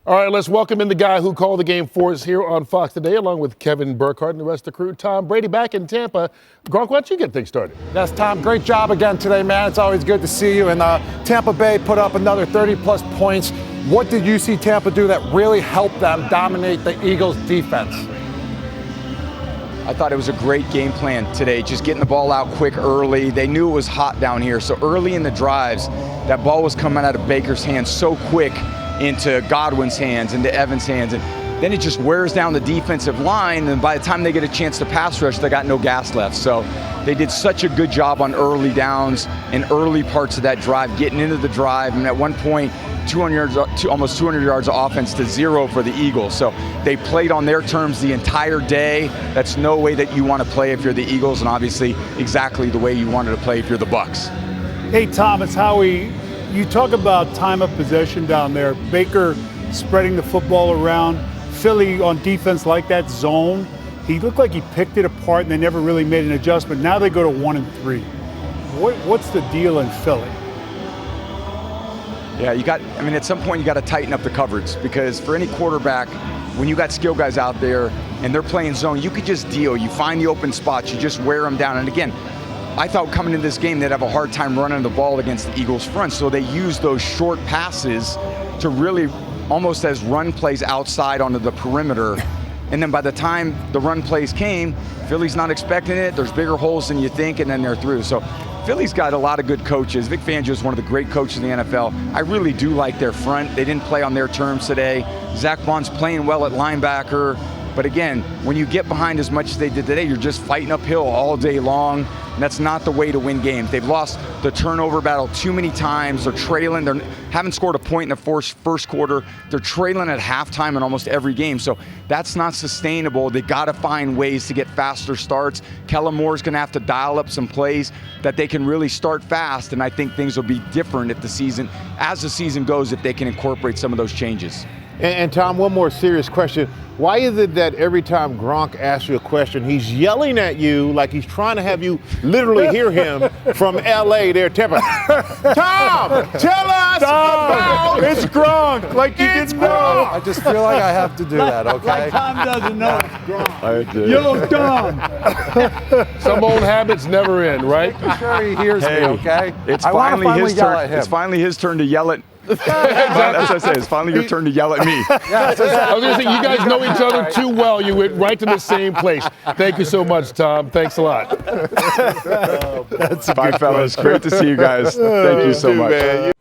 All right, let's welcome in the guy who called the game for us here on Fox today, along with Kevin Burkhardt and the rest of the crew. Tom Brady back in Tampa. Gronk, why don't you get things started? Yes, Tom, great job again today, man. It's always good to see you. And Tampa Bay put up another 30-plus points. What did you see Tampa do that really helped them dominate the Eagles' defense? I thought it was a great game plan today, just getting the ball out quick early. They knew it was hot down here, so early in the drives, that ball was coming out of Baker's hands so quick into Godwin's hands, into Evans' hands, and then it just wears down the defensive line, and by the time they get a chance to pass rush, they got no gas left. So they did such a good job on early downs and early parts of that drive, getting into the drive, and at one point, almost 200 yards of offense to 0 for the Eagles. So they played on their terms the entire day. That's no way that you want to play if you're the Eagles, and obviously exactly the way you wanted to play if you're the Bucs. Hey, Tom, it's Howie. You talk about time of possession down there. Baker spreading the football around. Philly on defense like that zone. He looked like he picked it apart and they never really made an adjustment. Now they go to 1-3. What's the deal in Philly? Yeah, at some point you got to tighten up the coverage, because for any quarterback, when you got skill guys out there and they're playing zone, you could just deal. You find the open spots, you just wear them down. And again, I thought coming into this game they'd have a hard time running the ball against the Eagles' front, so they used those short passes to really almost as run plays outside onto the perimeter. And then by the time the run plays came, Philly's not expecting it. There's bigger holes than you think, and then they're through. So Philly's got a lot of good coaches. Vic Fangio is one of the great coaches in the NFL. I really do like their front. They didn't play on their terms today. Zach Bond's playing well at linebacker. But again, when you get behind as much as they did today, you're just fighting uphill all day long. And that's not the way to win games. They've lost the turnover battle too many times. They're trailing. They haven't scored a point in the first quarter. They're trailing at halftime in almost every game. So that's not sustainable. They got to find ways to get faster starts. Kellen Moore's going to have to dial up some plays that they can really start fast. And I think things will be different as the season goes, if they can incorporate some of those changes. And Tom, one more serious question. Why is it that every time Gronk asks you a question, he's yelling at you like he's trying to have you literally hear him from L.A. there, Tampa? Tom, tell us about It's Gronk, like you didn't know. I just feel like I have to do that, okay? Like Tom doesn't know it's Gronk. I do. Yo, Tom. Some old habits never end, right? I'm sure he hears me, okay? It's I wanna finally his yell turn. at him. It's finally his turn to yell at. That's what I say. It's finally your turn to yell at me. Yeah, it's I was going to say, you guys know each other too well. You went right to the same place. Thank you so much, Tom. Thanks a lot. Bye, fellas. Great to see you guys. Thank you so much.